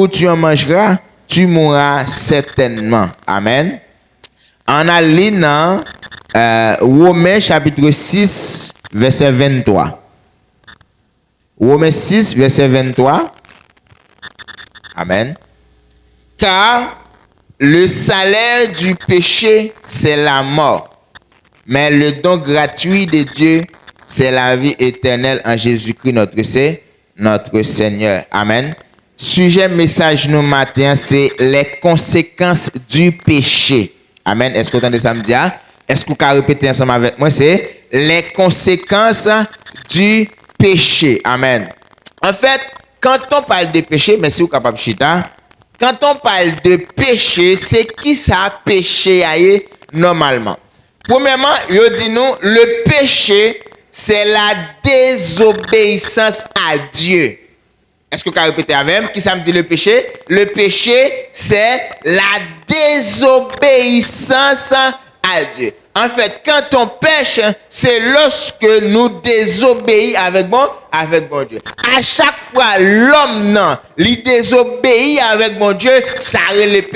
où tu en mangeras, tu mourras certainement. Amen. En allant dans Romains chapitre 6, verset 23. Romains 6, verset 23. Amen. Car le salaire du péché, c'est la mort. Mais le don gratuit de Dieu, c'est la vie éternelle en Jésus-Christ, notre Seigneur. Amen. Sujet message nous matin, c'est les conséquences du péché. Amen. Est-ce que vous entendez ça me dire? Est-ce que vous pouvez répéter ensemble avec moi? C'est les conséquences du péché. Amen. En fait, quand on parle de péché, mais si vous êtes capable de chita, quand on parle de péché, c'est qui ça péché aille normalement? Premièrement, je dis nous, le péché, c'est la désobéissance à Dieu. Est-ce que vous pouvez répéter avec moi? Qui ça me dit le péché? Le péché, c'est la désobéissance à Dieu. En fait, quand on pêche, c'est lorsque nous désobéissons avec bon Dieu. À chaque fois, l'homme, non, il désobéit avec bon Dieu, ça relève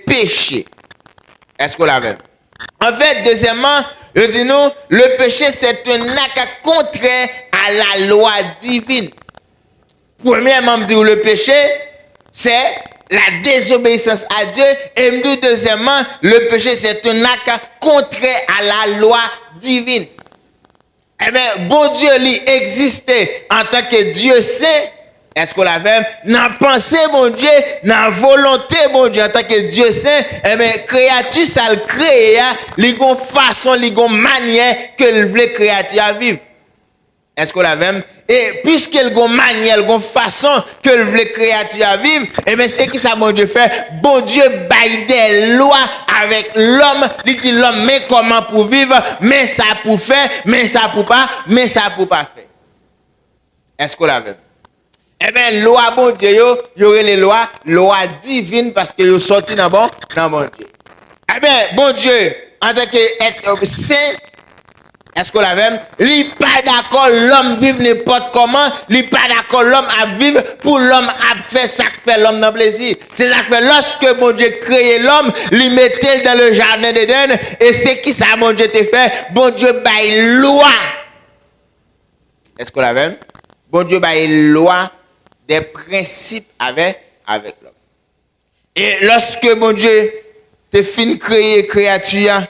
péché. Est-ce que vous l'avez? En fait, deuxièmement, je dis nous, le péché, c'est un acte contraire à la loi divine. Premièrement, je dis le péché, c'est la désobéissance à Dieu. Et deuxièmement, le péché, c'est un acte contraire à la loi divine. Eh bien, bon Dieu, il existait en tant que Dieu saint. Est-ce qu'on l'avait? Dans pensée, mon Dieu, dans volonté, mon Dieu, en tant que Dieu saint, eh bien, créature, ça le crée, il y a une façon, il y a une manière que le veut créature à vivre. Est-ce qu'on l'avait? Et puisqu'il y a une manière, une façon que le veut créature à vivre, eh bien, c'est qui ça, mon Dieu, fait? Bon Dieu baille des lois avec l'homme. Il dit l'homme, mais comment pour vivre, mais ça pour faire, mais ça pour pas, mais ça pour pas faire. Est-ce qu'on l'avait? Eh bien, loi, bon Dieu, il y aurait les lois divines parce que vous sorti dans bon Dieu. Eh bien, bon Dieu, en tant qu'être saint, est-ce qu'on l'avait? Il n'est pas d'accord l'homme vivre n'importe comment. Il n'est pas d'accord l'homme à vivre pour l'homme à faire ça que fait l'homme dans plaisir. C'est ça que fait lorsque bon Dieu créé l'homme, il mettait dans le jardin d'Éden. Et c'est qui ça, bon Dieu te fait? Bon Dieu baille loi. Est-ce qu'on l'avait? Bon Dieu baille loi, des principes avec l'homme. Et lorsque mon Dieu te fin créer créature,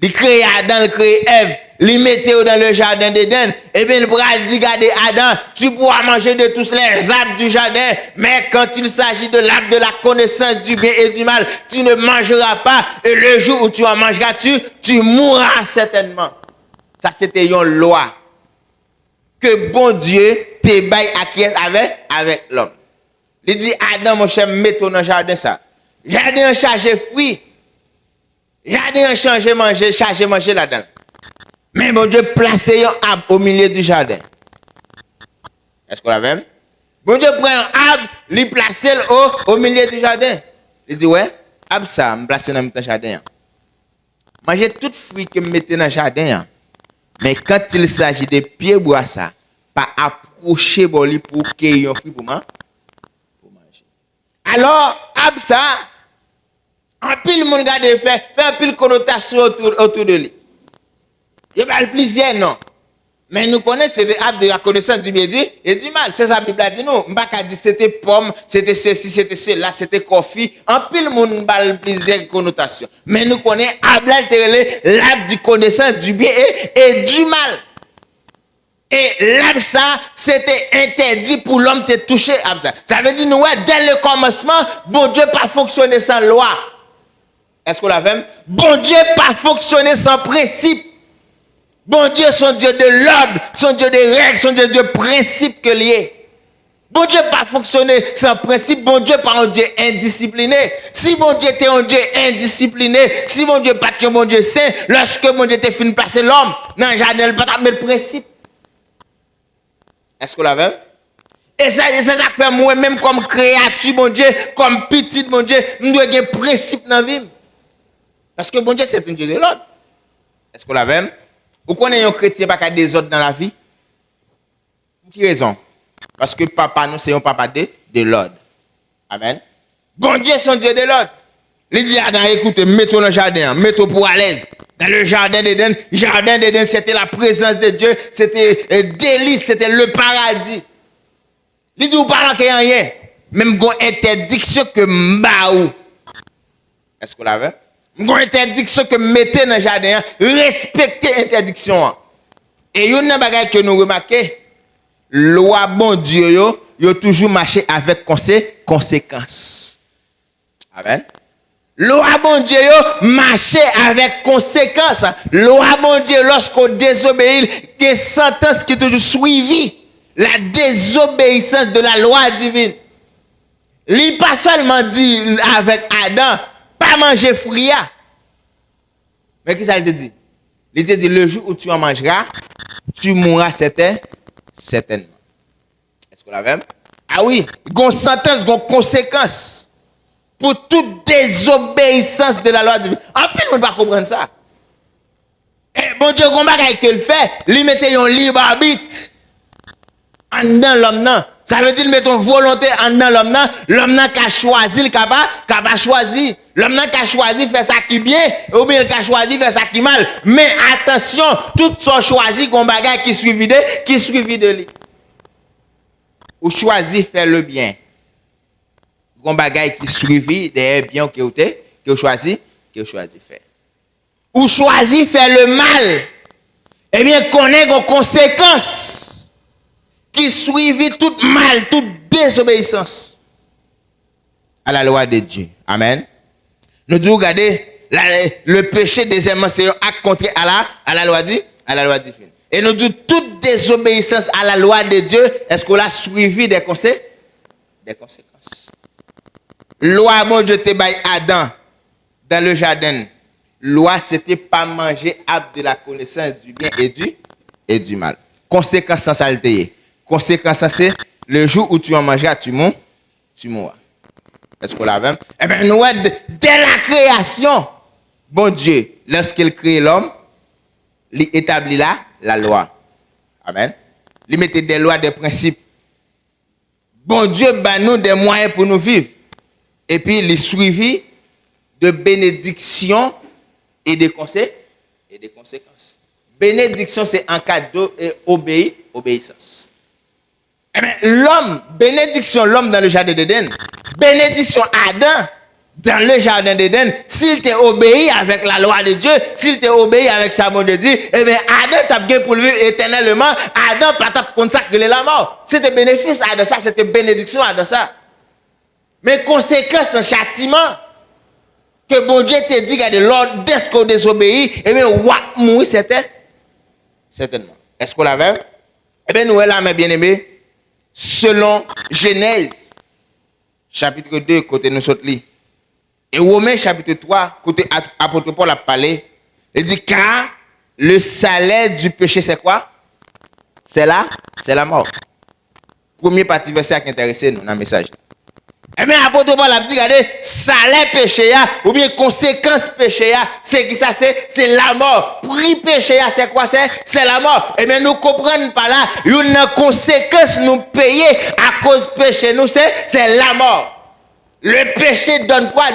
il crée Adam, il crée Ève, il mettait dans le jardin d'Éden, et bien le bral dit, regardez Adam, tu pourras manger de tous les arbres du jardin, mais quand il s'agit de l'arbre de la connaissance du bien et du mal, tu ne mangeras pas, et le jour où tu en mangeras, tu mourras certainement. Ça c'était une loi que bon Dieu te baille acquiesce avec l'homme. Il dit, Adam, mon cher, mets-toi dans le jardin ça. Jardin chargé fruits. Jardin chargé manger là-dedans. Mais bon Dieu placé un arbre au milieu du jardin. Est-ce qu'on l'avait? Bon Dieu prend un arbre, il place au milieu du jardin. Il dit, ouais, arbre ça, me placer dans le jardin. Manger tout fruit que me mettez dans le jardin. Mais quand il s'agit de pieds bois ça, pas approcher boli pour qu'il y ait un fruit pour manger. Alors, ça, un pile monde garde fait un pile connotation autour de lui. Il y a pas le plaisir non. Mais nous connaissons c'est des de la connaissance du bien et du mal. C'est ça la Bible a dit nous. M'pa dit c'était pomme, c'était ceci, c'était cela, c'était coffee. Un pile monde ba le plaisir connotation. Mais nous connaissons l'arbre du connaissance du bien et du mal. Et l'arbre ça, c'était interdit pour l'homme de toucher l'arbre ça. Ça veut dire nous dès le commencement, bon Dieu pas fonctionner sans loi. Est-ce qu'on l'a fait? Bon Dieu pas fonctionner sans principe. Bon Dieu, son Dieu de l'ordre, son Dieu de règles, son Dieu de principes que lié. Bon Dieu pas fonctionner sans principe, bon Dieu pas un Dieu indiscipliné. Si bon Dieu était un Dieu indiscipliné, si bon Dieu pas un bon Dieu saint, lorsque bon Dieu était fini de placer l'homme dans le jardin, il pas mettre le principe. Est-ce qu'on l'avait? Et ça fait moi-même comme créature, mon Dieu, comme petit, mon Dieu, nous devons avoir un principe dans la vie. Parce que bon Dieu, c'est un Dieu de l'ordre. Est-ce qu'on l'avait? Vous connaissez un chrétien qui a des ordres dans la vie? Pour quelle raison? Parce que papa, nous, c'est un papa de de l'ordre. Amen. Bon Dieu, son Dieu de l'ordre. Il dit Adam, écoutez, mettons dans le jardin, mettons pour à l'aise. Dans le jardin d'Éden, c'était la présence de Dieu, c'était délice, c'était le paradis. Il dit, vous parlez qu'il n'y a rien. Même une interdiction que m'baou. Est-ce que vous l'avez? Une interdiction que mettez dans le jardin, respectez l'interdiction. Et il y a une chose que nous remarquons, loi bon Dieu, yo toujours marché avec conséquences. Amen. Loi bon Dieu marché avec conséquences. Loi bon Dieu lorsqu'on désobéit, il y a une sentence qui est toujours suivie. La désobéissance de la loi divine. Il pas seulement dit avec Adam, pas manger fruit. Mais qu'est-ce qu'il te dit? Il te dit le jour où tu en mangeras, tu mourras certainement. Est-ce que vous l'avez? Ah oui, il y a une sentence, il y a une conséquence. Pour toute désobéissance de la loi divine. En plus, on ne peut pas comprendre ça. Et bon Dieu, comment il fait? Il mettait un libre arbitre en dedans l'homme. Ça veut dire mettre une volonté en dedans l'homme qui a choisi, qui a choisi. L'homme qui a choisi faire ça qui bien, ou bien qui a choisi faire ça qui mal. Mais attention, tout son choisi qu'on bagaille qui suivi de lui. Ou choisi faire le bien. Gon bagay qui suivi des bien que vous choisi faire. Ou choisi faire le mal. Eh bien connaît des conséquences qui suivent tout mal, toute désobéissance à la loi de Dieu. Amen. Nous devons regarder le péché deuxièmement c'est un acte contraire à la loi divine. Et nous disons toute désobéissance à la loi de Dieu, est-ce qu'on a suivi des conséquences? Loi, bon Dieu, te baille Adam dans le jardin. Loi, c'était pas manger arbre de la connaissance du bien et du mal. Conséquence sans saleté. Conséquence c'est le jour où tu en mangeras, tu mourras. Est-ce qu'on l'a vu? Eh bien, nous, dès la création, bon Dieu, lorsqu'il crée l'homme, il établit la loi. Amen. Il mettait des lois, des principes. Bon Dieu, bah nous des moyens pour nous vivre. Et puis, il est suivi de bénédictions et de conséquences. Bénédiction, c'est un cadeau et obéissance. Eh bien, l'homme, bénédiction, l'homme dans le jardin d'Éden, bénédiction Adam dans le jardin d'Éden, s'il t'a obéi avec la loi de Dieu, s'il t'a obéi avec sa mot de Dieu, eh bien, Adam t'a bien pour vivre éternellement, Adam pas consacré la mort. C'était bénéfice à ça, c'était bénédiction à ça. Mais conséquence, un châtiment, que bon Dieu te dit, que l'ordre, dès qu'on désobéit, eh bien, ouah, mourir, certainement. Est-ce qu'on l'avait? Eh bien, nous, là, mes bien-aimés, selon Genèse, chapitre 2, côté nous sommes là. Et Romains, chapitre 3, côté apôtre Paul a parlé, il dit, car le salaire du péché, c'est quoi? C'est la mort. Premier partie verset qui intéresse nous dans le message. Eh bien, apôtre Paul a dit, regardez, salaire péché, ou bien conséquence péché, c'est qui ça, c'est la mort. Prix péché, c'est quoi, c'est la mort. Eh bien, nous comprenons par là, une conséquence nous payer à cause péché, nous, c'est la mort. Le péché donne quoi?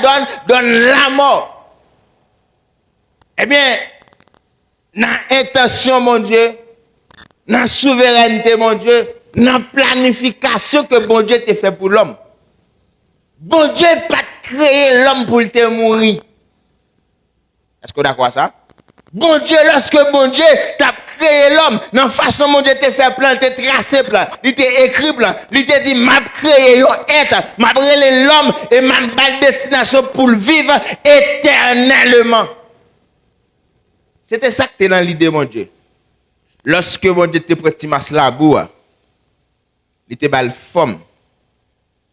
Donne la mort. Eh bien, dans l'intention, mon Dieu, dans la souveraineté, mon Dieu, dans la planification que mon Dieu t'a fait pour l'homme. Bon Dieu n'a pas créé l'homme pour te mourir. Est-ce que vous êtes d'accord avec ça? Bon Dieu, lorsque bon Dieu t'a créé l'homme, dans la façon dont Dieu t'a fait plan, t'a tracé plan, il t'a écrit plan, il t'a dit, m'a créé un être, m'a créé l'homme et m'a donné destination pour vivre éternellement. C'était ça que t'es dans l'idée, mon Dieu. Lorsque mon Dieu t'a pris masse la boue, il t'a bal forme.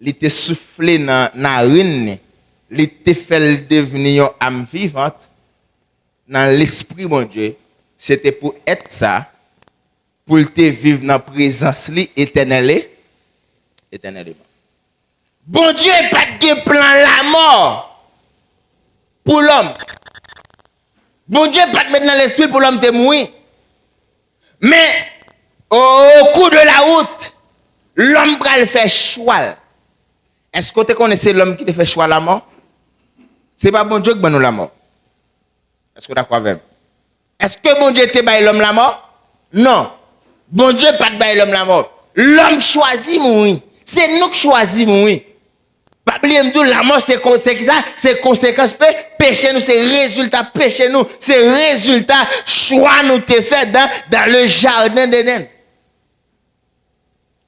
Il te soufflé dans la narine, il te fait devenir une âme vivante. Dans l'esprit, mon Dieu, c'était pour être ça, pour te vivre dans la présence éternellement. Bon Dieu n'a pas de plan la mort pour l'homme. Bon Dieu n'a pas de mettre dans l'esprit pour l'homme te mourir. Mais au cours de la route, l'homme va le faire choix. Est-ce que tu connais l'homme qui te fait choix la mort? C'est pas bon Dieu qui donne nous la mort. Est-ce que tu d'accord avec? Est-ce que bon Dieu te baille l'homme la mort? Non. Bon Dieu pas de baille l'homme la mort. L'homme choisit mourir. C'est nous qui choisissons mourir. Pas oublier la mort c'est ça, c'est conséquence péché nous, c'est résultat péché nous, c'est résultat choix nous te fait dans le jardin d'Éden.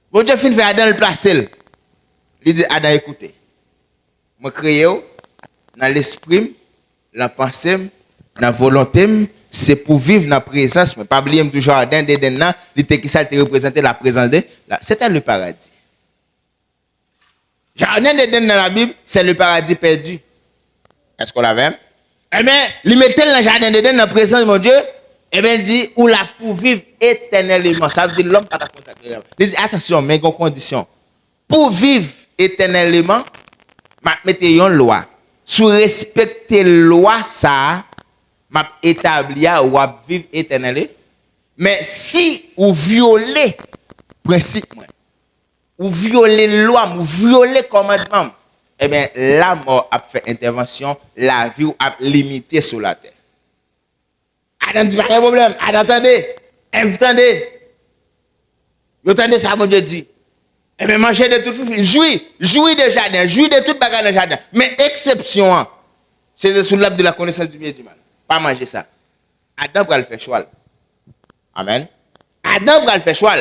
Bon Dieu fin fait Adam le placer. Il dit Adam écoutez. Moi créé dans l'esprit, dans la pensée, dans la volonté, c'est pour vivre dans la présence, mais pas oublier du jardin d'Éden là, il était qui ça te représentait la présence de là, c'était le paradis. Jardin d'Éden dans la Bible, c'est le paradis perdu. Est-ce qu'on l'avait? Eh bien, il mettait dans le jardin d'Éden dans la présence de mon Dieu, eh bien, il dit, ou là pour vivre éternellement. Ça veut dire l'homme pas contacter. Il dit, attention, mais une condition. Pour vivre éternellement, mettez une loi. Sous respecter la loi, ça, m'a établi ou à vivre éternellement. Mais si vous violez le principe, ou violer la loi, ou violer le commandement, eh bien, la mort a fait intervention, la vie a limité sur la terre. Adam dit, pas de problème. Adam, attendez. Attendez. Vous entendez ça, mon Dieu dit. Eh bien, mangez de tout, jouis de jardin, jouis de toute bagarre dans le jardin. Mais exception, c'est sous l'arbre de la connaissance du bien et du mal. Pas manger ça. Adam va le faire choix. Amen. Adam va le faire choix.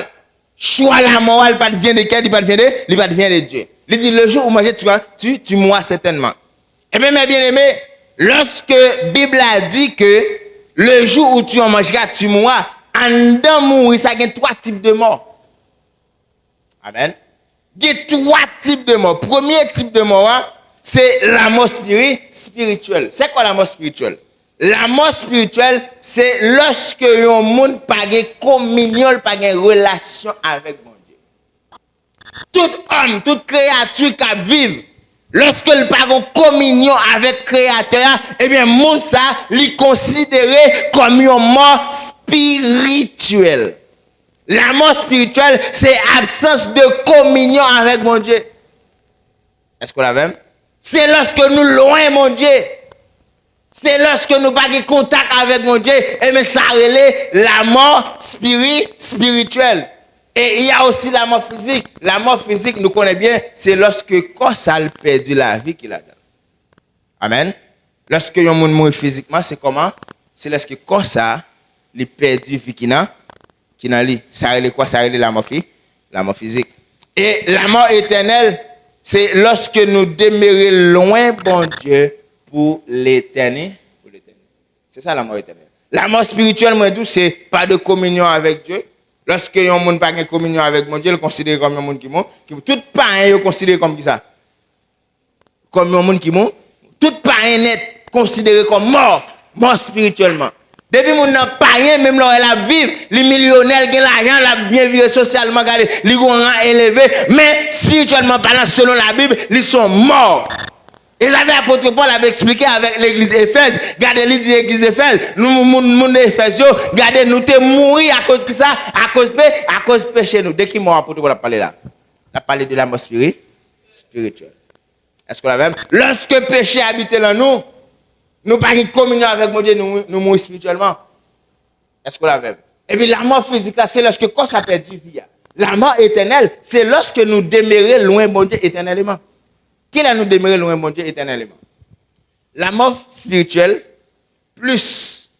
Choix la mort, il ne vient de quel, il ne vient de Dieu. Il dit, le jour où manger, tu mourras certainement. Eh bien, mes bien-aimés, lorsque la Bible a dit que le jour où tu en mangeras, tu mourras, en dedans mourir, ça y a 3 types de morts. Amen. Il y a 3 types de morts. Premier type de mort, c'est la mort spirituelle. C'est quoi la mort spirituelle? La mort spirituelle, c'est lorsque un monde n'a pas de communion, pas de relation avec mon Dieu. Tout homme, toute créature qui vit, lorsque il n'a pas de communion avec le Créateur, eh bien, le monde ça, il considéré comme une mort spirituelle. La mort spirituelle, c'est absence de communion avec mon Dieu. Est-ce qu'on l'a vu? C'est lorsque nous loin mon Dieu. C'est lorsque nous n'avons pas de contact avec mon Dieu, et bien ça relève la mort spirituelle. Et il y a aussi la mort physique. La mort physique, nous connaissons bien, c'est lorsque quand ça a perdu la vie qu'il a donné. Amen. Lorsque un monde meurt physiquement, c'est comment? C'est lorsque quand ça a perdu la vie qu'il a lui. Ça relève quoi? Ça relève la mort physique. Et la mort éternelle, c'est lorsque nous demeurons loin, bon Dieu, pour l'éternité. C'est ça la mort éternelle. La mort spirituelle, moi, c'est pas de communion avec Dieu. Lorsque un monde n'a pas de communion avec mon Dieu, il est considéré comme un monde qui mort. Tout païen est considéré comme ça. Comme un monde qui mort. Tout païen est considéré comme mort spirituellement. Depuis que mon païen, même là, elle a vivre, les millionnaires qui ont l'argent, la bien vivre socialement, les grands élevés, mais spirituellement parlant, selon la Bible, ils sont morts. Et l'apôtre Paul avait expliqué avec l'église Éphèse, regardez l'église Éphèse, nous Éphèse, regardez, nous sommes morts à cause de ça, à cause de péché nous. Dès qu'il mort, l'apôtre Paul a parlé là. Il a parlé de la mort spirituelle. Est-ce qu'on l'a même? Lorsque le péché habite dans nous, nous pas une communion avec mon Dieu, nous mourons spirituellement. Est-ce qu'on l'a même? Et puis la mort physique là, c'est lorsque quand ça perd du vie. La mort éternelle, c'est lorsque nous demeurons loin de mon Dieu éternellement. Qui a nous demeuré loin de mon Dieu éternellement? La mort spirituelle plus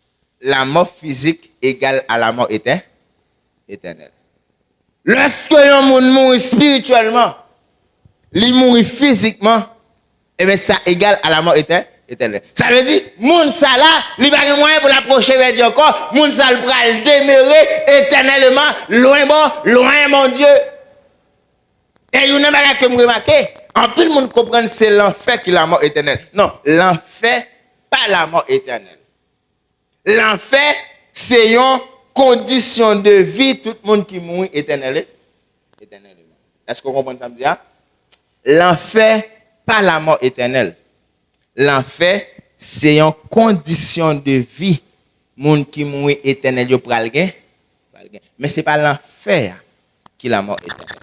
la mort physique égale à la mort éternelle. Lorsque un monde mourit spirituellement, il mourit physiquement, et bien ça égale à la mort éternelle. Ça veut dire, monde ça là, il n'y a pas de moyen pour l'approcher vers Dieu encore, monde ça le bras demeurer éternellement loin mon Dieu. Et il y a un que me remarquer. En plus, le monde comprend que c'est l'enfer qui est la mort éternelle. Non, l'enfer, pas la mort éternelle. L'enfer, c'est une condition de vie, tout le monde qui mourit éternellement. Est-ce que vous comprenez ça me dit? L'enfer, pas la mort éternelle. L'enfer, c'est une condition de vie, monde qui mourit éternellement. Mais ce n'est pas l'enfer qui est la mort éternelle.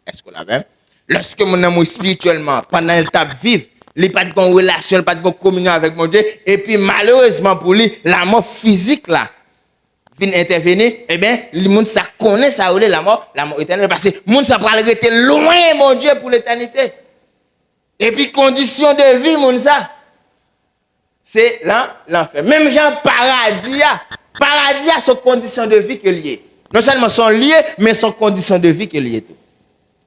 Est-ce que vous l'avez? Lorsque mon amour spirituellement, pendant le temps vivre, il n'a pas de bonne relation, pas de bonne communion avec mon Dieu. Et puis malheureusement pour lui, la mort physique là, vient intervenir, eh bien, le monde ça connaît ça, la mort éternelle. Parce que le monde ça va rester loin, mon Dieu, pour l'éternité. Et puis condition de vie, mon ça, c'est l'enfer. Même Jean paradis a son condition de vie que lié. Non seulement son lieu, mais son condition de vie que lié tout.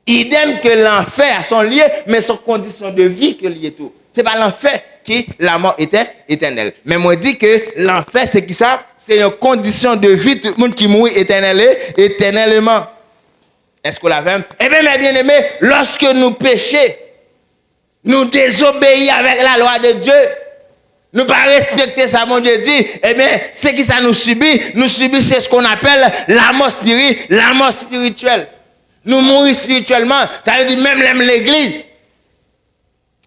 Idem que l'enfer a son lieu, mais son condition de vie que lié tout. C'est pas l'enfer qui la mort était éternelle. Mais moi dis que l'enfer c'est qui ça? C'est une condition de vie tout le monde qui mourit éternellement. Est-ce que la même? Eh bien mes bien-aimés, lorsque nous péchons, nous désobéissons avec la loi de Dieu. Nous pas respecter ça, mon Dieu dit, eh bien, c'est qui ça nous subit? Nous subissons ce qu'on appelle la mort spirituelle. Nous mourons spirituellement. Ça veut dire même l'église.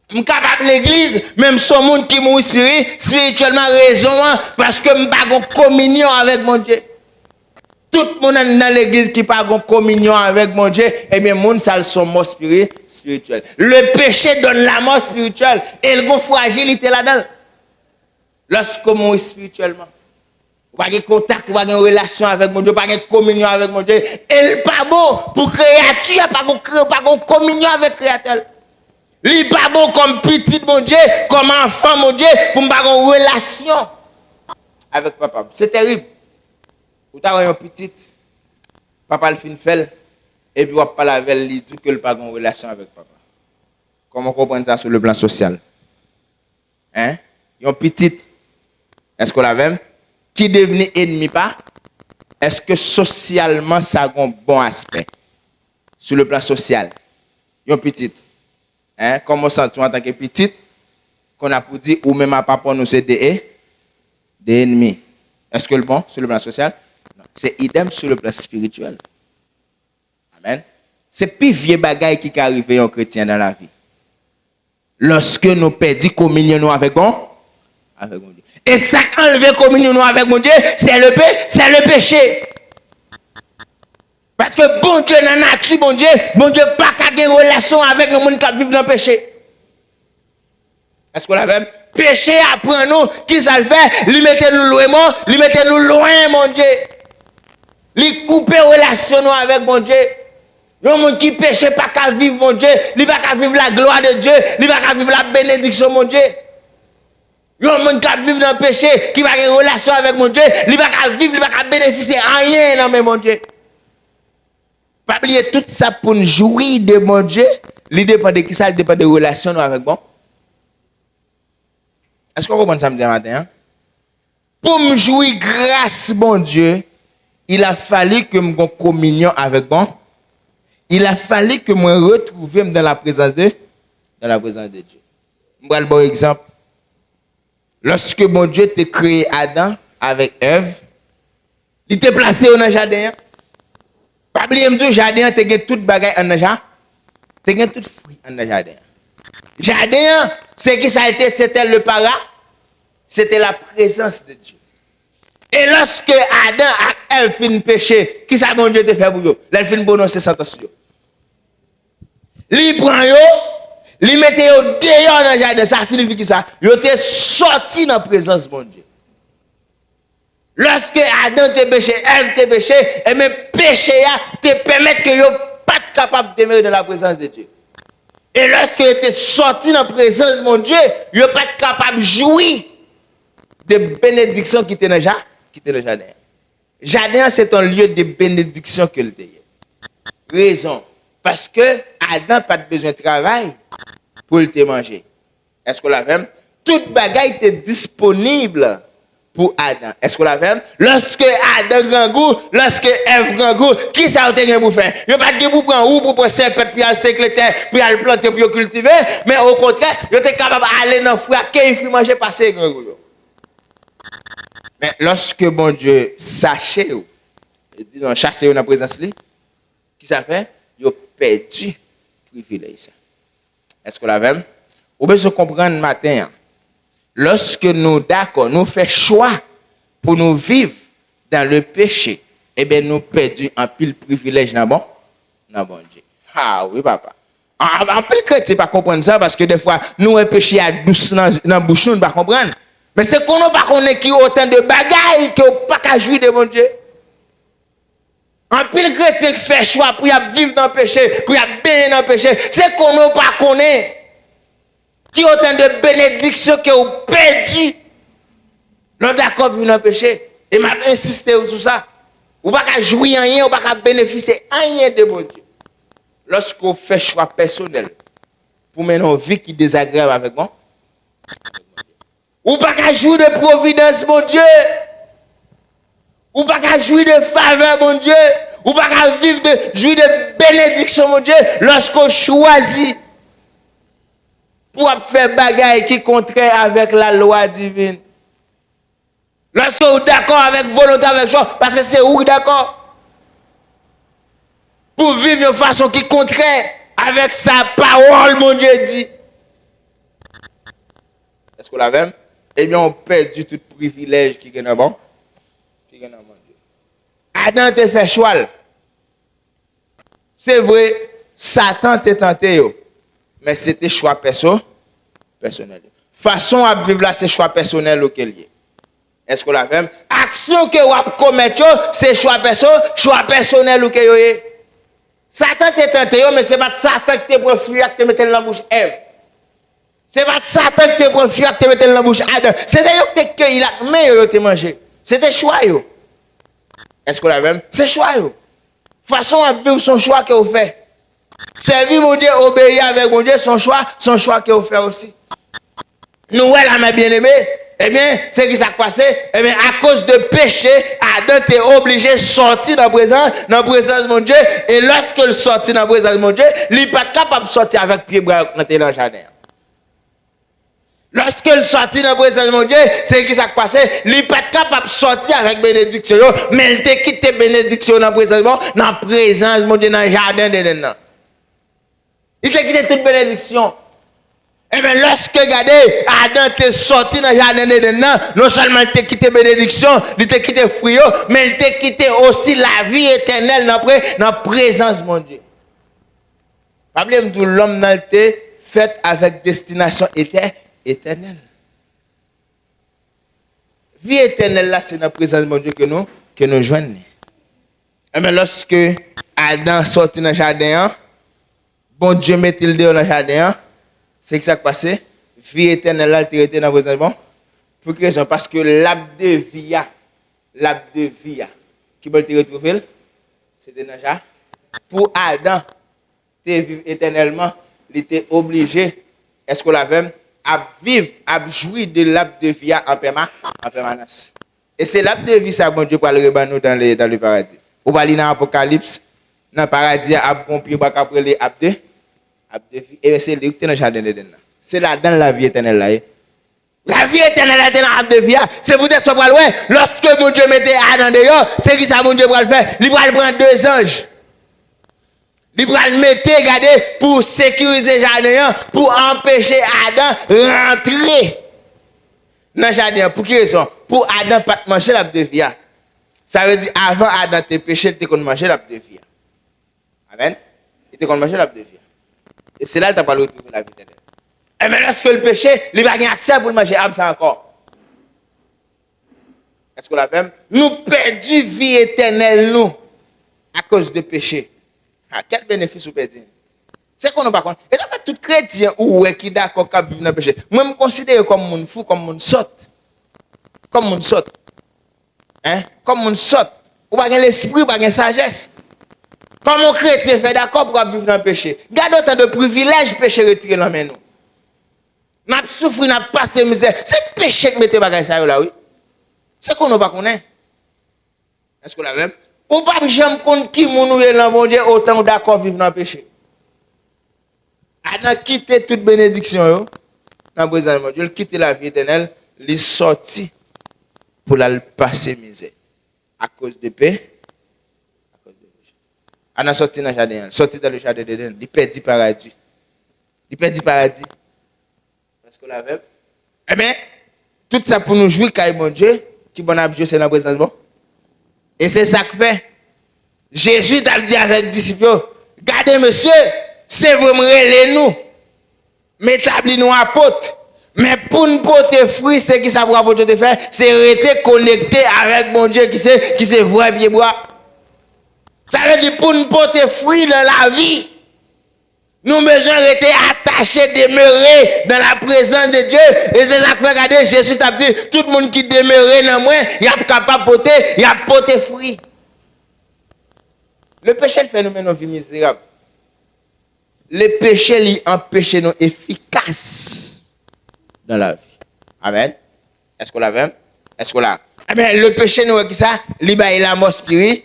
Je suis capable l'église, même son monde qui mourit spirituellement, raison, parce que je n'ai pas de communion avec mon Dieu. Tout le monde dans l'église qui n'a pas de communion avec mon Dieu, eh bien, mon ça sont mort spirituelle. Le péché donne la mort spirituelle et il y a une fragilité là-dedans. Lorsque vous mourrez spirituellement, vous n'avez pas de contact, vous n'avez pas de relation avec mon Dieu, vous n'avez pas de communion avec mon Dieu. Et il n'est pas bon pour créature, pas de communion avec le créateur. Il n'est pas bon comme petit mon Dieu, comme enfant mon Dieu, pour ne pas avoir une relation avec papa. C'est terrible. Vous avez un petit, papa le fin fait, et puis vous parlez avec lui, dit que il n'a pas une relation avec papa. Comment comprendre ça sur le plan social? Hein? Un petit, est-ce qu'on l'a même? Qui devenu ennemi pas? Est-ce que socialement ça a un bon aspect? Sur le plan social. Un petit. Hein? Comment sens-tu en tant que petit? Qu'on a pour dire, ou même à papa nous c'est des ennemis. Est-ce que le bon sur le plan social? Non. C'est idem sur le plan spirituel. Amen. C'est plus vieux bagaille qui arrive à un chrétien dans la vie. Lorsque nous perdons communion avec bon Dieu. Et ça enlever communion avec mon Dieu, c'est le péché. Parce que bon Dieu dans la nature, bon Dieu pas qu'à avoir une relation avec le monde qui vit dans le péché. Est-ce qu'on l'avait? Péché apprend nous, qui ça le fait? Lui mettez nous loin, mon Dieu. Lui couper relation avec mon Dieu. Le monde qui péché pas qu'à vivre mon Dieu, lui pas qu'à vivre la gloire de Dieu, lui pas qu'à vivre la bénédiction mon Dieu. Le monde qui vit dans le péché, qui va avoir une relation avec mon Dieu, lui pas qu'à vivre, lui pas qu'à bénéficier rien dans mon Dieu. Pas oublier tout ça pour nous jouir de mon Dieu, il dépend de qui ça, il dépend de relation avec bon. Est-ce qu'on comprend ça me matin? Hein? Pour me jouir grâce mon Dieu, il a fallu que je me communion avec bon. Il a fallu que je me retrouve dans la présence de Dieu. Je vais un bon exemple. Lorsque mon Dieu t'a créé Adam avec Ève, il t'a placé dans le jardin. Pas oublier me dire jardin, tu as toute bagaille en jardin. Tu as tout fruit en jardin. Jardin, c'est qui ça était, c'était le paradis, c'était la présence de Dieu. Et lorsque Adam et Ève fin péché, qui ça mon Dieu te fait pour eux? Là, il fin prononcer sentence. Li prend yo, li mette yo dehors dans le jardin, ça signifie que ça, yo te sorti dans la présence de mon Dieu. Lorsque Adam te péché, Ève te péché, et même péché te permet que yo pas capable de demeurer dans la présence de Dieu. Et lorsque yo te sorti dans la présence de mon Dieu, yo pas capable de jouir de bénédiction qui était dans le jardin. Jardin, c'est un lieu de bénédiction que le Dieu. Raison. Parce que Adam n'a pas besoin de travail pour te manger. Est-ce qu'on l'a même? Toute bagaille était disponible pour Adam. Est-ce qu'on l'a même? Lorsque Adam grand goût, lorsque Ève grand goût, qui ça a été pour faire? Il n'y a pas de pour prendre ou pour prendre 5 pètes, puis aller sécler terre, puis aller planter, puis cultiver. Mais au contraire, il était capable d'aller dans le fruit, qu'il faut manger passer grand goût. Mais lorsque mon Dieu sachait, il dit non, chasser dans la présence de lui, qui ça fait? Il a perdu le privilège. Est-ce que la même? Ou bien se comprendre matin, lorsque nous d'accord, nous faisons choix pour nous vivre dans le péché, eh bien nous perdons un pile privilège dans bon Dieu. Ah oui, papa. En peu de chrétiens pas comprendre ça parce que des fois, nous, un péché à douce dans la bouche, nous ne pas comprendre. Mais c'est qu'on n'a pas connaît qu'il y a autant de bagailles qu'on n'a pas qu'à jouir de mon Dieu. En pile chrétien qui fait choix pour vivre dans le péché, pour bénir dans le péché, c'est qu'on n'a pas connaît qu'il y a autant de bénédictions que vous perdu. Nous d'accord vivre dans le péché. Et m'a insisté sur ça. Vous ne pouvez pas jouir rien, vous ne pouvez pas bénéficier rien de mon Dieu. Lorsqu'on fait choix personnel pour mener une vie qui est désagréable avec moi, vous ne pouvez pas jouir de providence, mon Dieu. Vous ne pouvez pas jouir de faveur, mon Dieu. Vous ne pouvez pas vivre jouir de bénédiction, mon Dieu, lorsqu'on choisit pour faire bagaille qui est contraire avec la loi divine. Lorsqu'on est d'accord avec volonté, avec choix, parce que c'est oui d'accord. Pour vivre de façon qui est contraire avec sa parole, mon Dieu dit. Est-ce qu'on l'avait? Eh bien, on perd du tout privilège qui est bon. Adam te fait choix. C'est vrai, Satan t'a tenté, mais c'était choix personnel. Façon à vivre là, c'est choix personnel auquel il est. Est-ce qu'on l'a fait? Action que vous commettez, c'est choix personnel auquel il est. Satan t'a tenté, mais ce n'est pas Satan qui t'a pris fruit qui te mettait dans la bouche Ève. Ce n'est pas Satan qui t'a pris fruit qui te mettait dans la bouche Adam. C'était eux qui t'ont cueilli là, mais ils t'ont mangé. C'était choix. Est-ce qu'on l'a même? C'est choix. Façon à vivre son choix que vous faites. Servir mon Dieu, obéir avec mon Dieu, son choix que vous faites aussi. Nous, là, mes bien-aimés, eh bien, c'est qui s'est passé? Eh bien, à cause de péché, Adam était obligé de sortir dans la présence de mon Dieu. Et lorsqu'il sortit dans la présence de mon Dieu, il n'est pas capable de sortir avec pied bras dans le jardin. Lorsqu'il sortit dans la présence de mon Dieu, c'est ce qui s'est passé. Il n'est pas capable de sortir avec bénédiction, mais il t'a quitté bénédiction dans la présence de mon Dieu, dans le jardin de dedans. Il t'a quitté toute bénédiction. Et bien, lorsque, regardez, Adam t'est sorti dans le jardin de dedans, non seulement il t'a quitté bénédiction, il t'a quitté fruit, mais il t'a quitté aussi la vie éternelle dans la présence de mon Dieu. Rappelez-vous, l'homme n'a été fait avec destination éternelle. Vie éternelle, là, c'est dans la présence de mon Dieu que nous joignons. Et bien, lorsque Adam sortit dans le jardin, bon Dieu mettait le dans le jardin, c'est que ça qui passé. Vie éternelle, là, elle était dans la présence de mon Dieu. Pour quelle raison? Parce que l'arbre de vie, qui va te retrouver, c'était dans le jardin. Pour Adam, de vivre éternellement, il était obligé, est-ce qu'on l'avait? À vivre, à jouir de l'arbre de vie en permanence. Et c'est l'arbre de vie, ça, bon Dieu, pour le rebanner dans le paradis. Ou pas dans l'Apocalypse, dans le paradis, à bon pied, après les arbres de vie. Et c'est lui qui est dans le jardin de Déden. C'est là dans la vie éternelle. Là. La vie éternelle est dans l'arbre de vie. C'est pour ça que lorsque mon Dieu mettait Adam dehors, c'est qui ça, mon Dieu, pour le faire? Il va prendre 2 anges. Il va le mettre, regardez, pour sécuriser le jardin, pour empêcher Adam de rentrer dans le jardin. Pour quelle raison? Pour Adam ne pas manger l'arbre de vie. Ça veut dire, avant Adam de péché, il était qu'on mangeait l'arbre de vie. Amen? Il était qu'on mangeait l'arbre de vie. Et c'est là que tu n'as pas retrouvé la vie éternelle. Et mais lorsque le péché, il va avoir accès pour le manger l'arbre, ça encore. Est-ce qu'on l'a fait? Nous perdons vie éternelle, nous, à cause du péché. Ah, quel bénéfice vous perdez? C'est qu'on n'a pas compte. Et ça fait tout chrétien ou qui est d'accord qu'à vivre dans le péché. Moi, je me considère comme mon fou, comme mon saute. Comme mon saute. Hein? Comme mon saute. Ou pas l'esprit, ou pas la sagesse. Comme mon chrétien fait d'accord pour vivre dans le péché. Garde autant de privilèges péché retiré dans nous. N'a souffert, n'a pas de misère. C'est péché que mettez bagage ça là, oui. C'est qu'on n'a pas connaît. Est-ce qu'on l'a même? Ou pas jamais compte qui moun est dans mon Dieu autant d'accord vivre dans le péché. Adam quitté toute bénédiction dans la présence de mon Dieu, il quitte la vie éternelle, il est sorti pour la passer misère à cause de paix. Adam sorti dans le jardin, sorti dans le jardin d'Éden, il perdit paradis. Il perdit paradis. Parce que la veille. Eh bien, tout ça pour nous jouir car mon Dieu, qui bon a c'est dans la présence de bon. Et c'est ça que fait. Jésus t'a dit avec les disciples, regardez monsieur, c'est vraiment relais nous. M'établir nous apôtres. Mais pour nous porter fruit, c'est qui ça pour apporter de faire, c'est rester connecté avec mon Dieu qui c'est vrai pied bois. Ça veut dire pour nous porter fruit dans la vie, nous besoin de rester attachés, demeurer dans la présence de Dieu. Et c'est ça que regardez, Jésus t'a dit, tout le monde qui demeure dans moi, il est capable de porter, il a porté fruit. Le péché le fait nous mener une vie misérable. Le péché lui empêche nous efficaces dans la vie. Amen. Est-ce qu'on l'a vu? Est-ce qu'on l'a? Amen. Le péché nous qui ça? Libérer la mort spirituelle.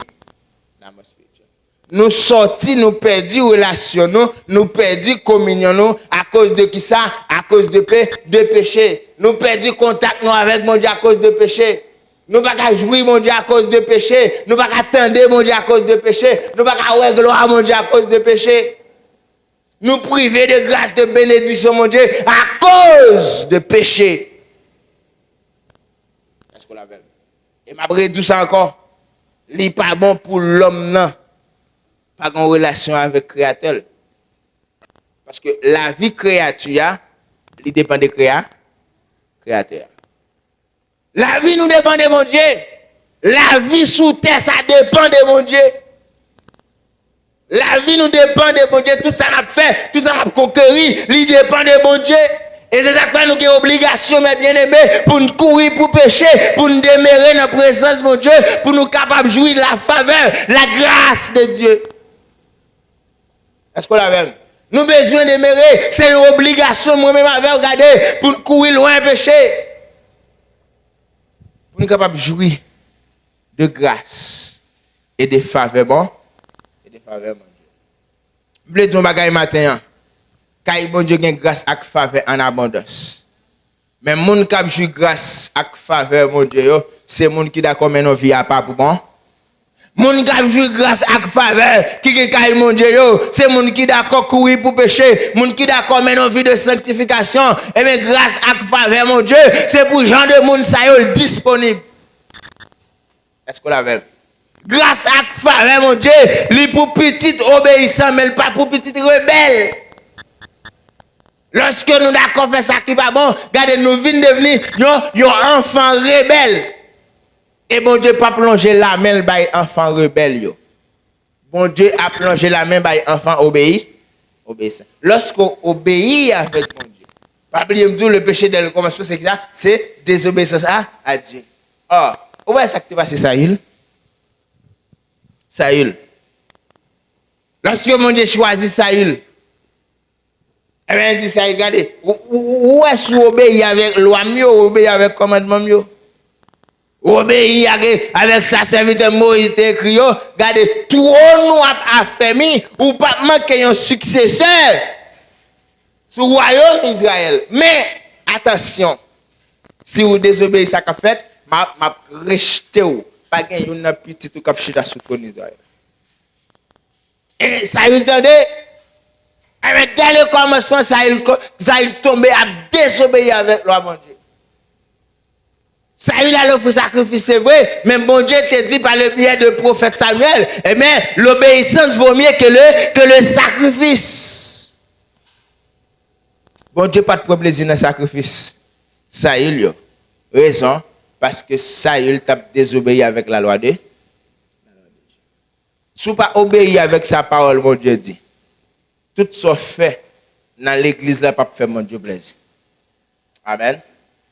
La mort spirituelle. Nous sortis, nous perdons relation, nous perdons communion nous à cause de qui ça? À cause de péché. Nous perdons contact nous avec mon Dieu à cause de péché. Nous pas qu'à jouir mon Dieu à cause de péché. Nous pas qu'à attendre mon Dieu à cause de péché. Nous pas qu'à ouais gloire mon Dieu à cause de péché. Nous priver de grâce, de bénédiction, mon Dieu, à cause de péché. Est-ce qu'on l'a vu? Et m'a dit ça encore. Il n'est pas bon pour l'homme, non. Pas en relation avec le Créateur. Parce que la vie créature, il dépend des créateurs. La vie nous dépend de mon Dieu. La vie sous terre, ça dépend de mon Dieu. La vie nous dépend de bon Dieu. Tout ça m'a fait, tout ça m'a conquéri, il dépend de bon Dieu. Et c'est ça que nous avons obligation, mes bien-aimés, pour nous courir pour pécher, pour nous demeurer dans la présence de mon Dieu, pour nous capables de jouir de la faveur, la grâce de Dieu. Est-ce qu'on l'a vu? Nous avons besoin de demeurer, c'est une obligation, moi-même, avec regarder, pour nous courir loin péché. Pour nous capables de jouir de grâce et de faveur, bon? Faveur, mon Dieu. Je veux dire un bagage matin. Quand bon Dieu a grâce et faveur en abondance. Mais les gens qui ont joué grâce et faveur, mon Dieu, c'est les gens qui d'accord mais non vie à pas pour bon. Les gens qui ont joué grâce et faveur, qui ont mon Dieu, c'est les gens qui d'accord courir pour pécher. Les gens qui d'accord mais non vie de sanctification. Et bien grâce et faveur, mon Dieu, c'est pour gens de monde ça disponible. Est-ce qu'on l'a vu? Grâce à faveur, mon Dieu, lui pour petit obéissant, mais pas pour petit rebelle. Lorsque nous avons fait ça qui pas bon, regardez, nous venons devenir un enfant rebelle. Et bon Dieu pas plonger la main par enfant rebelle. Bon Dieu a plongé la main par enfant obéissant. Lorsqu'on obéit avec mon Dieu, pas oublier le péché dès le commencement, c'est ça, c'est désobéissance à Dieu. Oh, où est-ce que tu vas, c'est ça, Saül. Lorsque mon Dieu choisit Saül, eh bien, il dit Saül, regardez, où est-ce que vous obéissez avec loi mieux, ou obéissez avec commandement mieux? Ou obéissez avec sa serviteur Moïse écrit, regardez, tout nous a affermi, ou pas manquer un successeur sur le royaume d'Israël. Mais, attention, si vous désobéissez à ce que fait, m'a rejeté ou. Pas qu'il y ait une petite ou capchita sous ton Israël. Et ça il tendait, avec dès le commencement, ça il tombé à désobéir avec loi mon Dieu. Ça il a l'offre sacrifice, c'est vrai, mais bon Dieu te dit par le biais de prophète Samuel, eh bien, l'obéissance vaut mieux que le sacrifice. Bon Dieu pas de plaisir dans le sacrifice. Ça il y a raison. Parce que Saül t'a désobéi avec la loi de Dieu. Si vous pas obéir avec sa parole, mon Dieu dit, tout ce fait dans l'église, là, pas faire mon Dieu plaisir. Amen.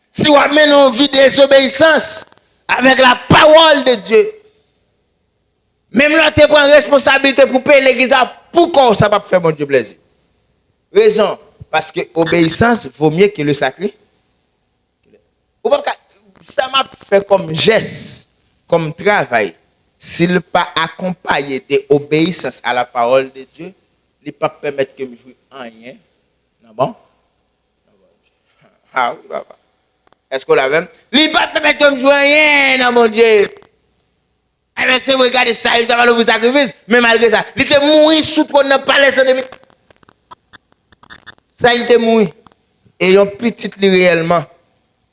Si vous amènez une vie de désobéissance avec la parole de Dieu, même là, tu prends responsabilité pour payer l'église, pourquoi ça va faire mon Dieu plaisir? Raison, parce que l'obéissance vaut mieux que le sacrifice. Ça m'a fait comme geste, comme travail. S'il n'est pas accompagné d'obéissance à la parole de Dieu, il ne peut pas permettre que je joue rien. Non bon? Ah oui, papa. Est-ce qu'on l'a même? Il ne peut pas permettre que je joue rien, non mon Dieu. Eh bien, c'est vous regardez ça, il t'a fallu vous sacrifice, mais malgré ça, il était mort sous ton palais sans demi. Ça, il était mort. Et un petit réellement.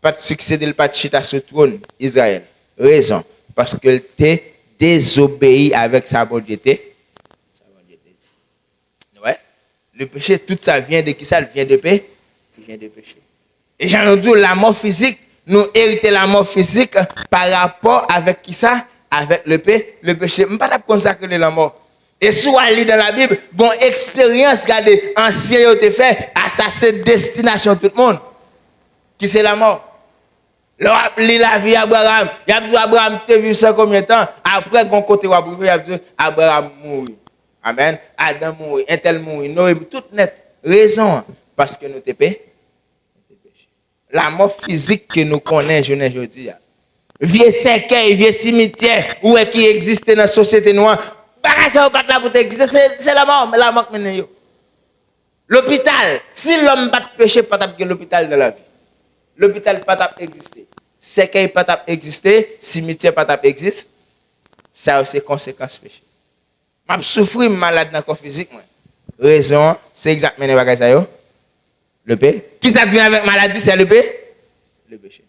Pas de succéder, pas de chita sur le trône Israël. Raison. Parce qu'il t'est désobéi avec sa bonne diété. Ouais. Le péché, tout ça vient de qui ça? Il vient de paix. Il vient de péché. Et j'en ai dit, la mort physique, nous héritons la mort physique par rapport avec qui ça? Avec le péché. Je ne peux pas consacrer la mort. Et si on lit dans la Bible, bon expérience, regardez, ancien te fait, à ça c'est destination tout le monde. Qui c'est la mort? Là, la vie d'Abraham, il a dit Abraham, tu as vu ça combien de temps? Après, quand côté Abraham, il a dit Abraham mourit. Amen. Adam mourit, un tel mourit. Noé, tout net. Raison, parce que nous te péché. La mort physique que nous connaissons, je ne dis pas. Vieux cercueil, vieux cimetière, où est qui existe dans la société noire. Ça pas là pour exister, c'est la mort, mais la mort maintenant. L'hôpital, si l'homme pas de péché, pas de l'hôpital de la vie. L'hôpital pas d'exister. Cercueil pas d'exister, cimetière pas d'exister. Ça c'est conséquence péché. M'a souffrir malade dans le corps physique moi. Raison, c'est exactement les bagages ça yo. Le péché. Qui ça vient avec maladie, c'est le péché. Le péché.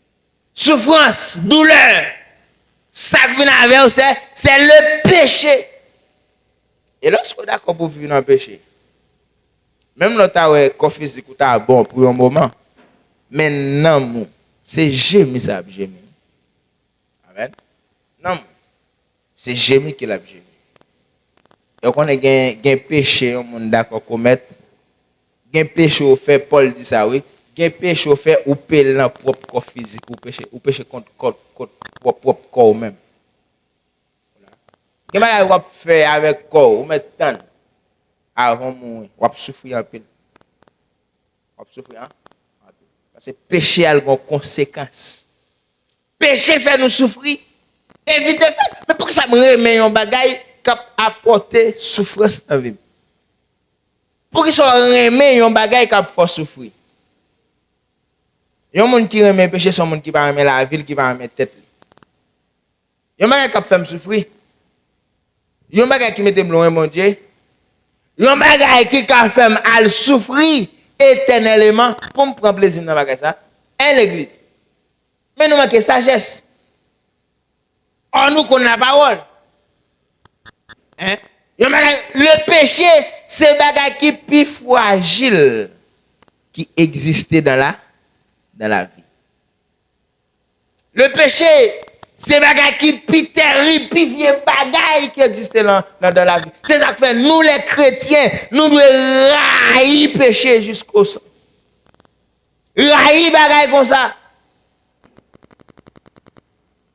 Souffrance, douleur. Ça vient avec c'est le péché. Et lorsqu'on est d'accord pour vivre dans le péché, même le corps physique est bon pour un moment, mais non, c'est gémi ça, gémi. Amen. Non, c'est gémi qui l'a gémi. Et on a un péché, on est d'accord commettre. Un péché au fait, Paul dit ça, oui. Un péché au fait, ou péché dans propre corps physique, ou péché contre propre corps même. Qu'est-ce que vous faites avec le corps? Vous mettez tant avant de mourir. Vous souffrir un peu. Vous souffrir un peu. Parce que péché a une conséquence. Péché fait nous souffrir. Évitez de faire. Mais pourquoi ça me remet un bagage qui apporte souffrance dans la vie? Pourquoi ça remet un bagage qui fait souffrir? Il y a des gens qui remet péché, c'est des gens qui ne remet la ville, qui ne remet la tête. Il y a des gens qui fait me souffrir. Il y a des gens qui mettent loin, mon Dieu. Il y a des gens qui fait mal souffrir éternellement pour me prendre plaisir dans ça. Et l'église. Mais nous manquons sagesse. On nous connaît la parole. Hein? Le péché, c'est un bagage qui est plus fragile qui existait dans la vie. Le péché, c'est un bagage qui est plus terrible, plus vieux bagage qui existait dans la vie. C'est ça que fait nous les chrétiens, nous devons railler le péché jusqu'au sang. Railler bagage comme ça.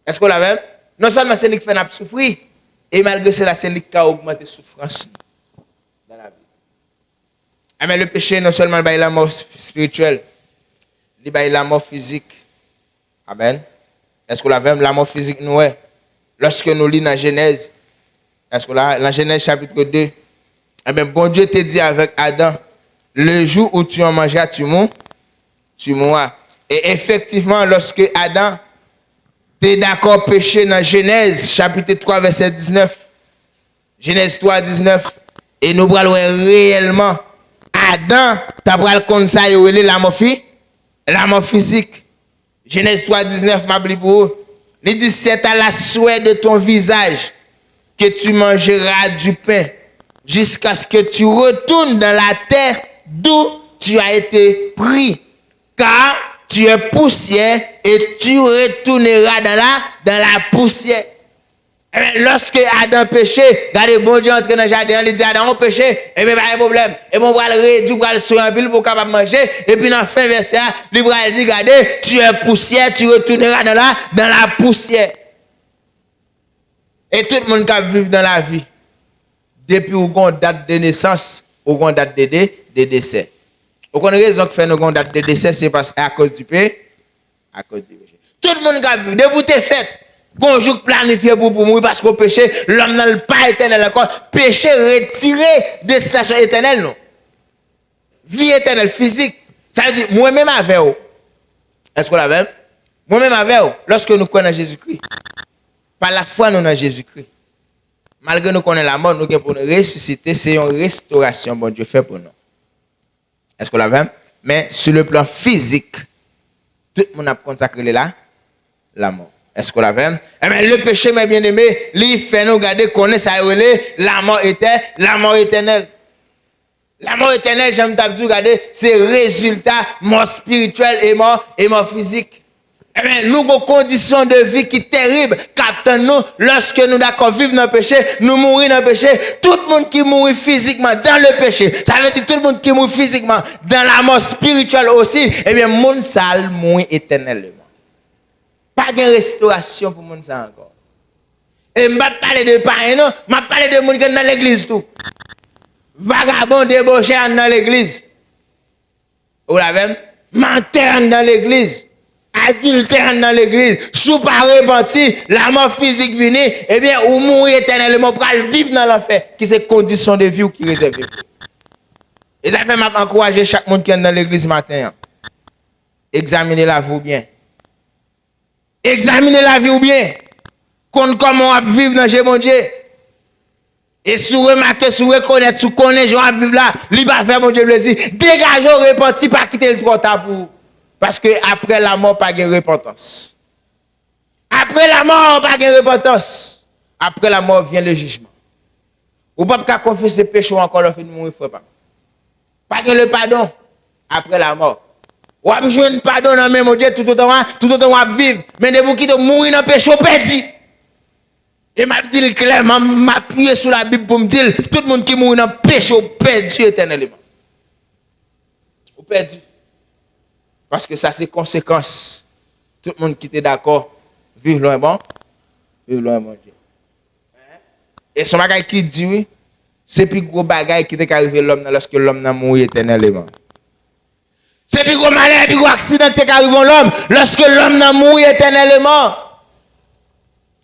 Est-ce qu'on l'a même? Non seulement c'est lui qui fait nous souffrir, et malgré cela, c'est lui qui a augmenté la souffrance dans la vie. Mais le péché, non seulement il la mort spirituelle, il y a la mort physique. Amen. Est-ce que la même la mort physique nous est? Lorsque nous lisons dans Genèse, est-ce que là, dans Genèse chapitre 2, eh bien, bon Dieu te dit avec Adam, le jour où tu en mangeras, tu mourras. Et effectivement, lorsque Adam t'es d'accord péché dans Genèse chapitre 3 verset 19. Genèse 3 19 et nous allons réellement Adam t'as pral comme ça la mort physique. Genèse 3 19 m'a dit pour vous. Il dit c'est à la souhait de ton visage que tu mangeras du pain jusqu'à ce que tu retournes dans la terre d'où tu as été pris. Car tu es poussière et tu retourneras dans la poussière. Et lorsque Adam péché, regardez, bon Dieu entre dans le jardin, il dit Adam, on péché, et bien, pas de problème. Et bon, on va le réduire, on va le soigner en pile pour capable manger. Et puis, dans la fin verset, il va dire, regardez, tu es poussière, tu retourneras dans la poussière. Et tout le monde qui vit dans la vie, depuis où on date de naissance, où on date de décès. Aucune raison que fait nos date de décès, c'est parce à cause du péché. À cause du péché. Tout le monde qui a vu, depuis tes fêtes, bonjour planifié pour mourir parce qu'au péché, l'homme n'a pas éternel encore. Péché retiré, destination éternelle, non. Vie éternelle, physique. Ça veut dire, moi-même avec vous. Est-ce qu'on l'avait? Moi-même avec vous, lorsque nous connaissons Jésus-Christ, par la foi, nous dans Jésus-Christ. Malgré nous connaissons la mort, nous pour nous ressusciter, c'est une restauration, bon Dieu fait pour nous. Est-ce qu'on l'avait? Mais sur le plan physique, tout le monde a consacré la mort. Est-ce qu'on l'avait? Mais le péché, mes bien-aimés, il fait nous garder, connaître ça, la mort éternelle. La mort éternelle, j'aime t'abdou, regardez, c'est résultat mort spirituel et mort physique. Eh bien, nous avons des conditions de vie qui sont terribles. Captain, nous, lorsque nous d'accord vivre dans le péché, nous mourir dans le péché. Tout le monde qui mourit physiquement dans le péché, ça veut dire tout le monde qui mourit physiquement dans la mort spirituelle aussi, eh bien, monde sale mourit éternellement. Pas de restauration pour monde ça encore. Et je ne vais pas parler de pareil, non, je vais parler de monde qui est dans l'église tout. Vagabond débauché dans l'église. Vous l'avez? Menteur dans l'église. Adultère dans l'église. Sous pas repenti, la mort physique venue, eh bien, ou mourir éternellement pour vivre dans l'enfer. Qui c'est condition de vie ou qui réserve. Et ça fait m'encourager chaque monde qui est dans l'église matin. Examinez la vie ou bien. Examinez la vie ou bien. Comment on va vivre dans le Dieu. Et si vous remarquez, si vous reconnaissez, si vous connaissez, je vais vivre là, il va faire mon Dieu plaisir. Dégagez, repenti, pas quitter le trop tard pour. Parce que après la mort, pas de repentance. Après la mort, pas de repentance. Après la mort vient le jugement. Ou pas qu'à confesser péché encore, le fait de mourir, frère. Pas de le pardon après la mort. Ou à jouer un pardon dans le même Dieu, tout autant on va vivre. Mais de vous qui mourir dans le péché, perdu. Et m'a dit clairement, m'appuyer sur la Bible pour me dire, tout le monde qui mourit dans le péché, perdu éternellement. Ou perdu. Parce que ça, c'est conséquence. Tout le monde qui était d'accord, vive loin bon, vive loin bon Dieu. Et son bagage qui dit, oui, c'est plus gros bagage qui est arrivé l'homme lorsque l'homme n'a mouru éternellement. C'est plus gros malheur, plus gros accident qui est arrivé l'homme lorsque l'homme n'a mouru éternellement.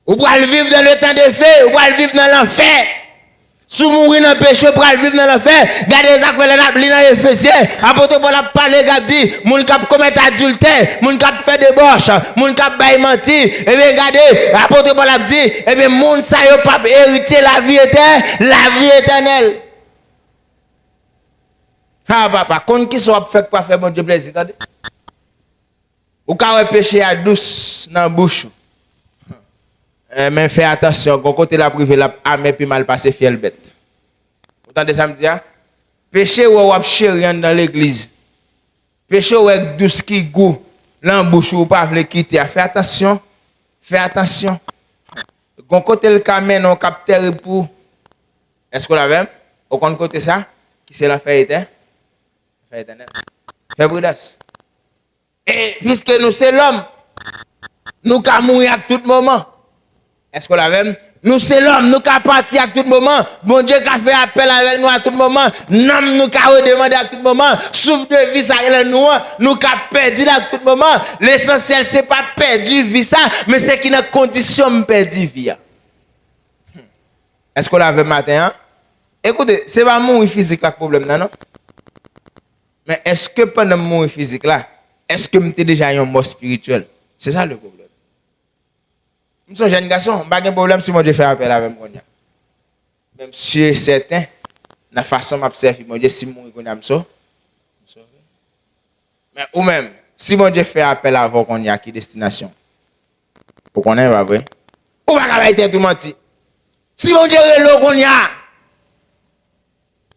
Ou pour vivre dans le temps de feu, ou pour vivre dans l'enfer. Si vous mourrez dans le péché, pour vivre dans l'enfer, gardez les actes dans Éphésiens. Apôtre Paul a parlé, il a dit, moun k'ap commettre adultère, moun k'ap fait débauche, moun k'ap bail menti. Eh bien, regardez, apôtre Paul a dit, eh bien, moun sa yo pas hériter la vie éternelle. Ah, papa, quand qui soit fait pour faire mon Dieu plaisir, attendez. Ou quand on péché à douce dans la bouche. Mais fais attention, quand côté la privé, la armée puis mal passé fiel bête. Vous entendez ça me dire? Péché ou wap chéri dans l'église. Péché ou avec douce qui goût, l'embouche ou pas vle quitter. Fais attention. Fais attention. Quand côté le camen, on capteur pour. Est-ce que vous l'avez? Au compte côté ça? Qui c'est l'enfer éternel? L'enfer éternel. Fais prudence. Et puisque nous c'est l'homme, nous qu'à mourir à tout moment. Est-ce que vous l'avez? Nous c'est l'homme, nous qu'à partir à tout moment. Bon Dieu qui a fait appel avec nous à tout moment. Nous qu'à redemander à tout moment. Souffle de vie, ça est nous qu'à perdu à tout moment. L'essentiel, c'est pas perdu vie ça, mais c'est qu'il y a une condition de perdre vie. Est-ce que vous l'avez matin? Hein? Écoutez, c'est pas mourir physique là le problème, non? Mais est-ce que pendant mourir physique là, est-ce que vous avez déjà un mort spirituel? C'est ça le problème. Je suis un jeune garçon, je n'ai pas de problème si je fais appel avec moi. Même si c'est certain, la façon dont je serve, mon Dieu, si je suis mais ou même, si mon Dieu fait appel avant qu'on y a qui destination, pour qu'on ait pas vrai, ou pas être tout menti. Si mon Dieu est là qu'on y a,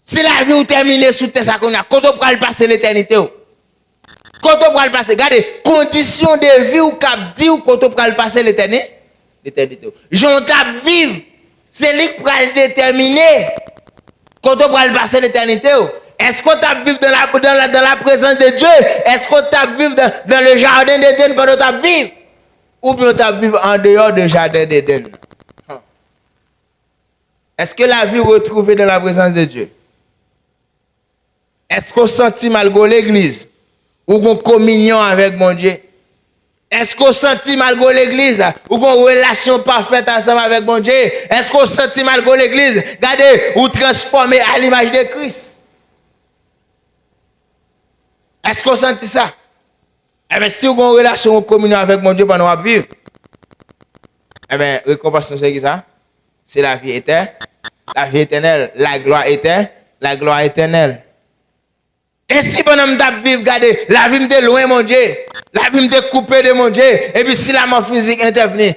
si la vie est terminée sous terre, ça qu'on y a, quand on peut le passer l'éternité, quand on peut le passer, regardez, conditions de vie ou cap dit ou quand on peut le passer l'éternité. J'en tape vivre, c'est lui qui va le déterminer quand on va le passer l'éternité. Est-ce qu'on tape vivre dans la présence de Dieu? Est-ce qu'on tape vivre dans le jardin d'Éden pendant qu'on tape vivre? Ou bien on tape vivre en dehors du jardin d'Éden? Est-ce que la vie retrouvée dans la présence de Dieu? Est-ce qu'on sentit malgré l'église? Ou qu'on communion avec mon Dieu? Est-ce qu'on sentit malgré l'église ou qu'on relation parfaite ensemble avec mon Dieu? Est-ce qu'on sentit malgré l'église? Regardez, ou transformé à l'image de Christ. Est-ce qu'on sentit ça? Eh bien, si on a une relation en communion avec mon Dieu pendant qu'on vivre, eh bien, récompense, c'est qui ça? C'est la vie éternelle, la gloire éternelle. Et si pendant que je vivre, regardez, la vie me loin, mon Dieu. La vie me coupée de mon Dieu. Et puis si la mort physique intervient,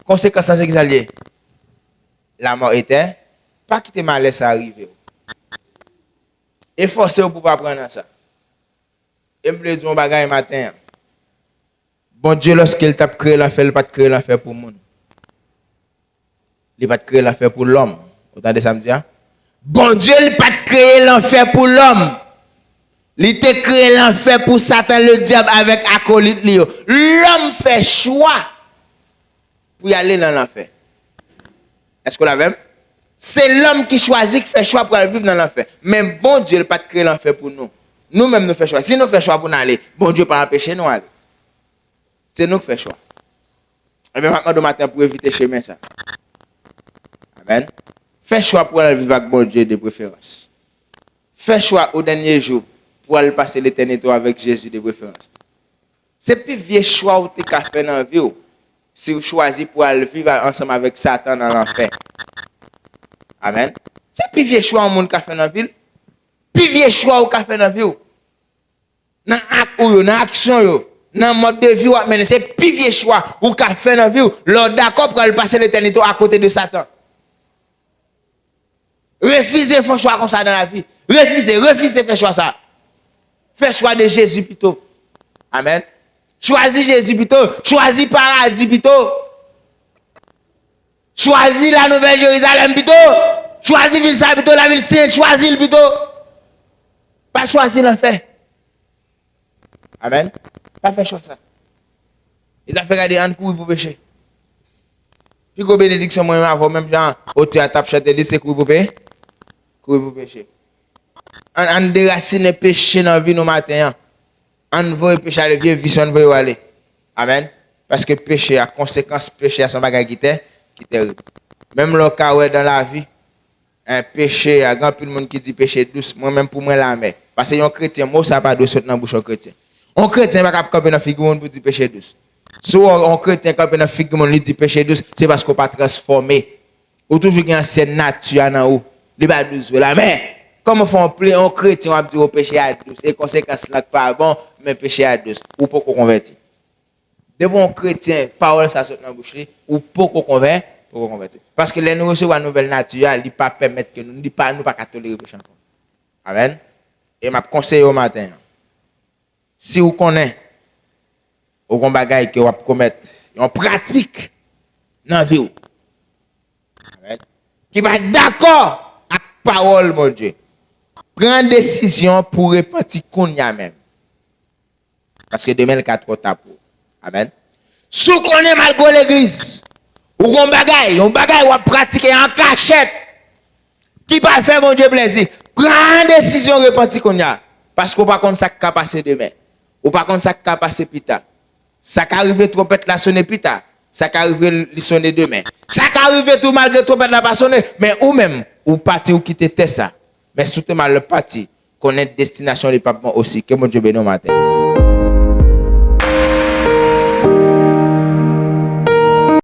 conséquence, c'est qui ça lié? La mort était, pas quitter malaise à arriver. Et forcez pour pas prendre ça. Et me dire un bagage matin. Bon Dieu, lorsqu'il t'a créé l'enfer, il n'a pas créé l'enfer pour le monde. Il n'a pas créé l'enfer pour l'homme. Vous entendez ça me dire? Bon Dieu, il n'a pas créé l'enfer pour l'homme. Il t'a créé l'enfer pour Satan, le diable, avec acolyte. L'homme fait choix pour y aller dans l'enfer. Est-ce que vous l'avez? C'est l'homme qui choisit, qui fait choix pour aller vivre dans l'enfer. Mais bon Dieu, il n'a pas créé l'enfer pour nous. Nous-mêmes, nous faisons choix. Si nous faisons choix pour nous aller, bon Dieu ne peut pas empêcher nous aller. C'est nous qui faisons choix. Et bien maintenant, matin, pour éviter chemin ça. Amen. Fais choix pour aller vivre avec bon Dieu de préférence. Fais choix au dernier jour pour aller passer l'éternité avec Jésus de préférence. C'est plus vieux choix où tu as fait dans la vie. Si vous choisissez pour aller vivre ensemble avec Satan dans l'enfer. Amen. C'est plus vieux choix au monde qui a fait dans la ville. Plus vieux choix au fait dans la vie. Dans l'action, dans le mode de vie, mais c'est plus vieux choix ou qu'a fait dans la vie. L'ordre d'accord pour aller passer l'éternité à côté de Satan. Refusez de faire choix comme ça dans la vie. Refusez de faire choix ça. Fais choix de Jésus plutôt. Amen. Choisis Jésus plutôt. Choisis paradis plutôt. Choisis la nouvelle Jérusalem plutôt. Choisis ville ça plutôt, la ville sainte. Choisis plutôt. Pas choisir l'enfer. Amen. Pas faire choix ça. Ils ont fait garder un coup pour pécher. Puis que bénédiction moi avant même genre au théâtre chanter c'est coup pour pécher. Coup pour pécher. On déracine péché dans la vie nos matin. On voit péché à la vie vie on veut aller. Amen. Parce que péché a conséquence péché à son bagage qui terrible. Même le cas où dans la vie un péché a grand plus de monde qui dit péché douce moi même pour moi la mais parce que un chrétien mot ça pas douce dans bouche un chrétien. Un chrétien pas capable camper dans figure pour dire péché douce. Si un chrétien camper dans figure lui dit péché douce, c'est parce qu'on pas transformé. Ou toujours une ancienne nature dans haut. Il pas douce la mais comme font plein un chrétien va dire péché à douce et conséquence là pas bon mais péché à douce ou pas qu'on converti. De bon chrétien parole ça saute dans bouche ou pas qu'on converti. Parce que les nous recevons une nouvelle nature, il ne pas permettre que nous ne pas tolérer le péché encore. Amen. Et m'a conseillé au matin. Si vous connaissez au bagage que vous commettre, en pratique dans la vie. Amen. Qui va d'accord avec la parole, mon Dieu. Prends décision pour repentir qu'on y a même. Parce que demain, le 4 pour. Amen. Si vous connaissez malgré l'église, ou un bagay ou pratiquer en cachette, qui va faire mon Dieu plaisir. Prends décision repentir qu'on y a. Parce qu'on pas contre ça qui va passer demain. Ou pas contre ça qui va passer plus tard. Ça qui arrive trompette la sonner plus tard. Ça qui arrive li sonner demain. Ça qui arrive tout malgré trompette la pas sonner. Mais ou même, ou parti ou quitter ça. Mais surtout mal le parti, connaître destination du pape aussi. Que mon Dieu bénisse matin.